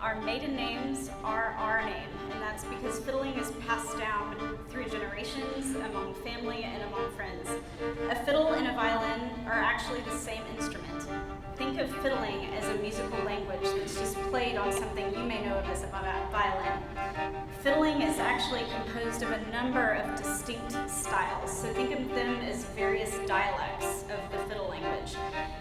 Our maiden names are our name, and that's because fiddling is passed down through generations among family and among friends. A fiddle and a violin are actually the same instrument. Think of fiddling as a musical language that's just played on something you may know of as a violin. Fiddling is actually composed of a number of distinct styles, so think of them as various dialects of the fiddle language.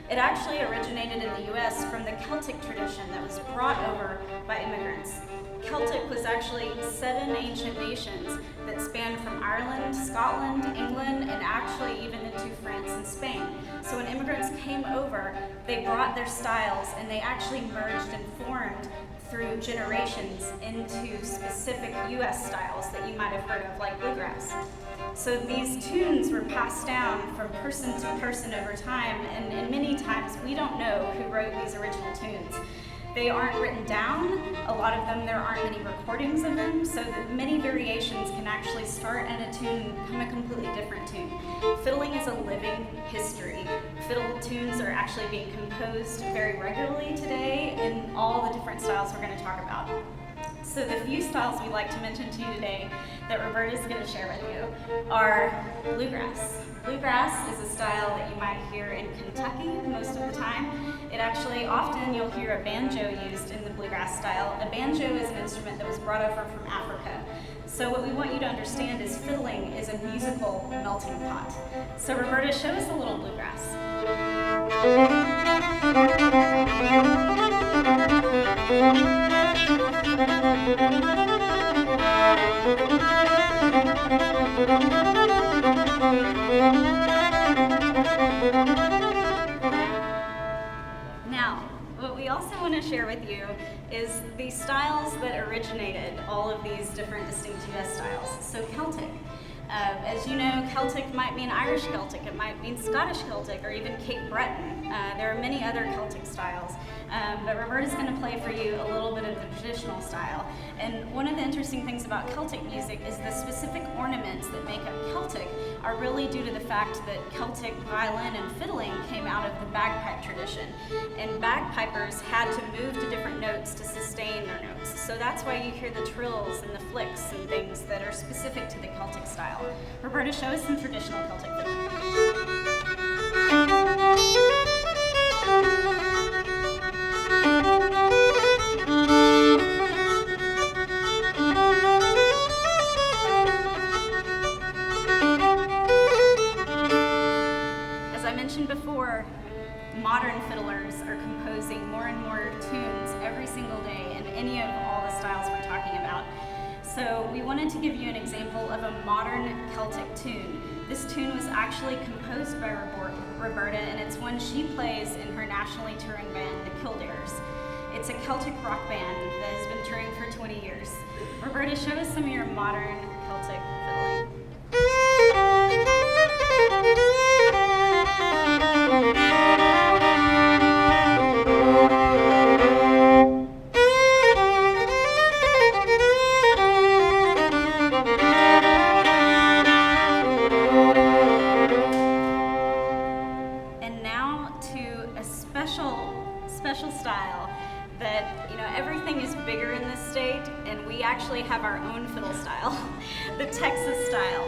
It actually originated in the US from the Celtic tradition that was brought over by immigrants. Celtic was actually 7 ancient nations that spanned from Ireland, Scotland, England, and actually even into France and Spain. So when immigrants came over, they brought their styles and they actually merged and formed through generations into specific US styles that you might have heard of, like bluegrass. So these tunes were passed down from person to person over time, and many times we don't know who wrote these original tunes. They aren't written down. A lot of them, there aren't many recordings of them, so that many variations can actually start in a tune and become a completely different tune. Fiddling is a living history. Fiddle tunes are actually being composed very regularly today in all the different styles we're going to talk about. So the few styles we'd like to mention to you today that Roberta's going to share with you are bluegrass. Bluegrass is a style that you might hear in Kentucky most of the time. It actually, often you'll hear a banjo used in the bluegrass style. A banjo is an instrument that was brought over from Africa. So what we want you to understand is fiddling is a musical melting pot. So Roberta, show us a little bluegrass. Now, what we also want to share with you is the styles that originated all of these different distinct US styles. So Celtic. As you know, Celtic might mean Irish Celtic, it might mean Scottish Celtic, or even Cape Breton. There are many other Celtic styles, but Roberta's going to play for you a little bit of the traditional style. And one of the interesting things about Celtic music is the specific ornaments that make up Celtic are really due to the fact that Celtic violin and fiddling came out of the bagpipe tradition. And bagpipers had to move to different notes to sustain their notes. So that's why you hear the trills and the flicks and things that are specific to the Celtic style. Roberta, show us some traditional Celtic fiddling. As I mentioned before, modern fiddlers are composing more and more tunes every single day in any of all the styles we're talking about. So we wanted to give you an example of a modern Celtic tune. This tune was actually composed by Roberta, and it's one she plays in her nationally touring band, the Kildares. It's a Celtic rock band that has been touring for 20 years. Roberta, show us some of your modern Celtic fiddling. Special style that, everything is bigger in this state, and we actually have our own fiddle style, the Texas style.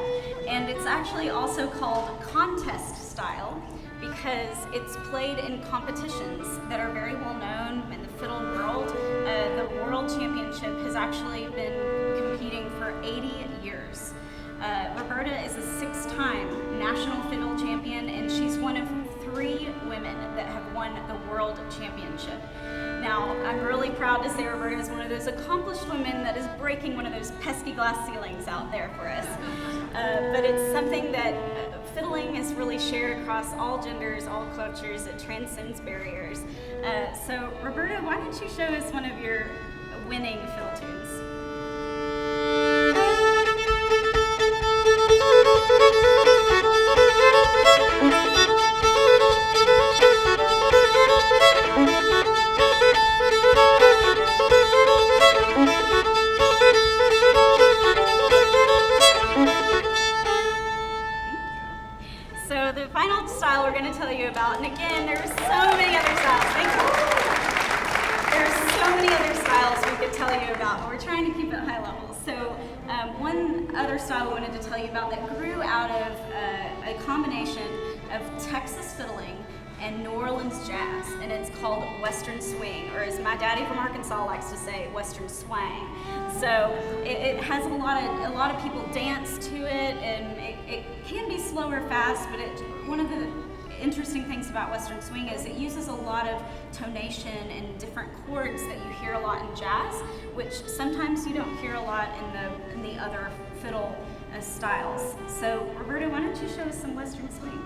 And it's actually also called contest style because it's played in competitions that are very well known in the fiddle world. The World Championship has actually been competing for 80 years. Roberta is a 6-time national fiddle champion, and she's one of 3 women that have won the World Championship. Now, I'm really proud to say Roberta is one of those accomplished women that is breaking one of those pesky glass ceilings out there for us. But it's something that fiddling fiddling is really shared across all genders, all cultures. It transcends barriers. So Roberta, why don't you show us one of your winning fiddle tunes? So the final style we're going to tell you about, and again, there's so many other styles. Thank you. There's so many other styles we could tell you about, but we're trying to keep it high level. So one other style we wanted to tell you about that grew out of a combination of Texas fiddling and New Orleans jazz, and it's called Western swing, or as my daddy from Arkansas likes to say, Western swang. So it has a lot of people dance to it, and it can be slow or fast, but one of the interesting things about Western swing is it uses a lot of tonation and different chords that you hear a lot in jazz, which sometimes you don't hear a lot in the other fiddle styles. So Roberta, why don't you show us some Western swing?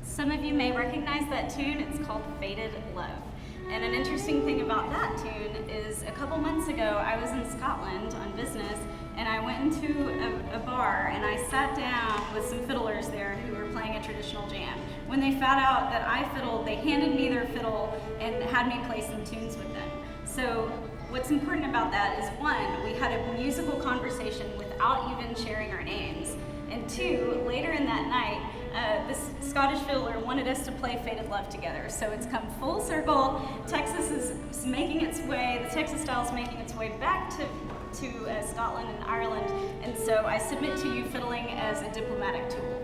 Some of you may recognize that tune. It's called Faded Love. And an interesting thing about that tune is a couple months ago I was in Scotland on business, and I went into a bar and I sat down with some fiddlers there who were playing a traditional jam. When they found out that I fiddled, they handed me their fiddle and had me play some tunes with them. So what's important about that is, one, we had a musical conversation without even sharing our names, and two, later in that night, this Scottish fiddler wanted us to play Faded Love together. So it's come full circle. Texas is making its way, the Texas style is making its way back to Scotland and Ireland, and so I submit to you fiddling as a diplomatic tool.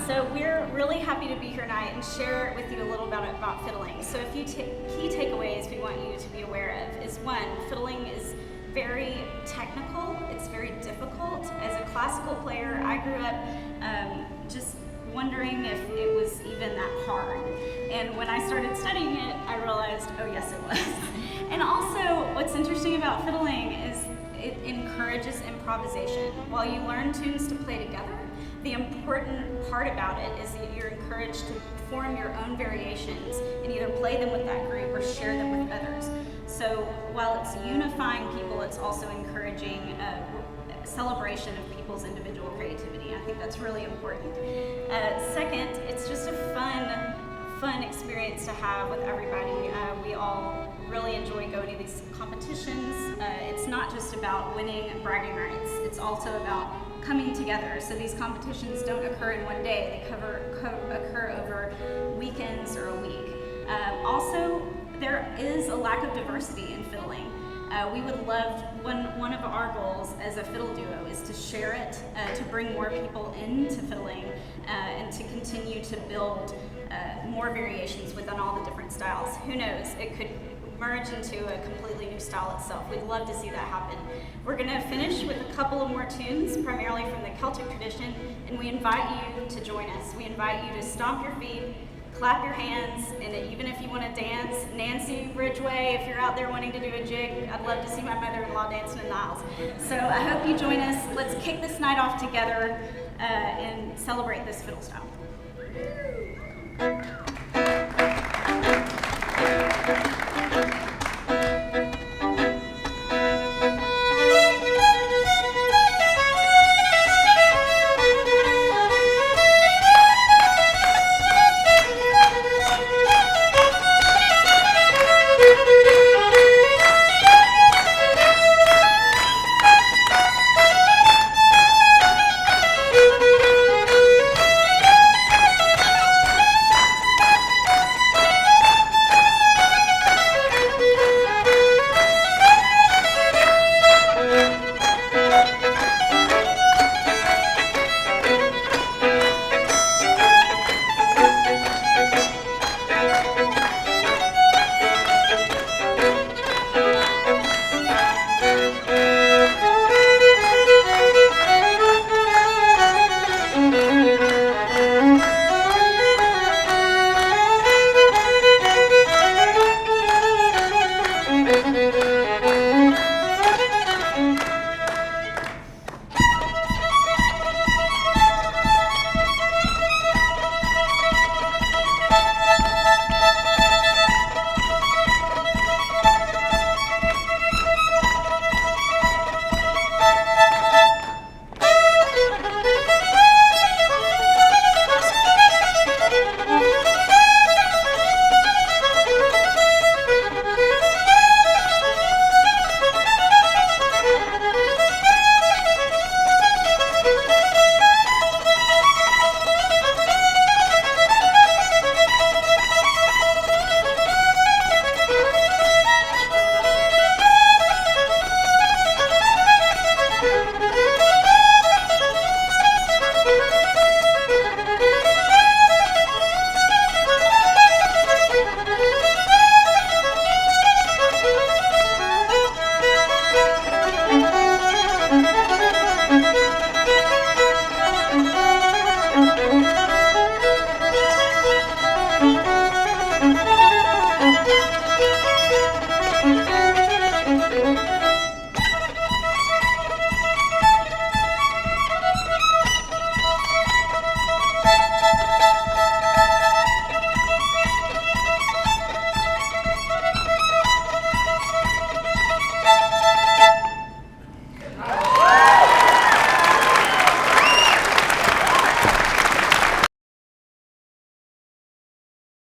So we're really happy to be here tonight and share with you a little bit about fiddling. So a few key takeaways we want you to be aware of is, one, fiddling is very technical, it's very difficult. As a classical player, I grew up just wondering if it was even that hard. And when I started studying it, I realized, oh yes it was. And also, what's interesting about fiddling is it encourages improvisation. While you learn tunes to play together, the important part about it is that you're encouraged to form your own variations and either play them with that group or share them with others. So while it's unifying people, it's also encouraging celebration of people's individual creativity. I think that's really important. Second, it's just a fun experience to have with everybody. We all really enjoy going to these competitions. It's not just about winning bragging rights, it's also about coming together. So these competitions don't occur in one day, they occur over weekends or a week. Also, there is a lack of diversity in fiddling. We would love, one of our goals as a fiddle duo is to share it, to bring more people into fiddling, and to continue to build more variations within all the different styles. Who knows, it could merge into a completely new style itself. We'd love to see that happen. We're going to finish with a couple of more tunes, primarily from the Celtic tradition, and we invite you to join us. We invite you to stomp your feet, clap your hands, and even if you want to dance, Nancy Ridgway, if you're out there wanting to do a jig, I'd love to see my mother-in-law dancing in the aisles. So I hope you join us. Let's kick this night off together and celebrate this fiddle style.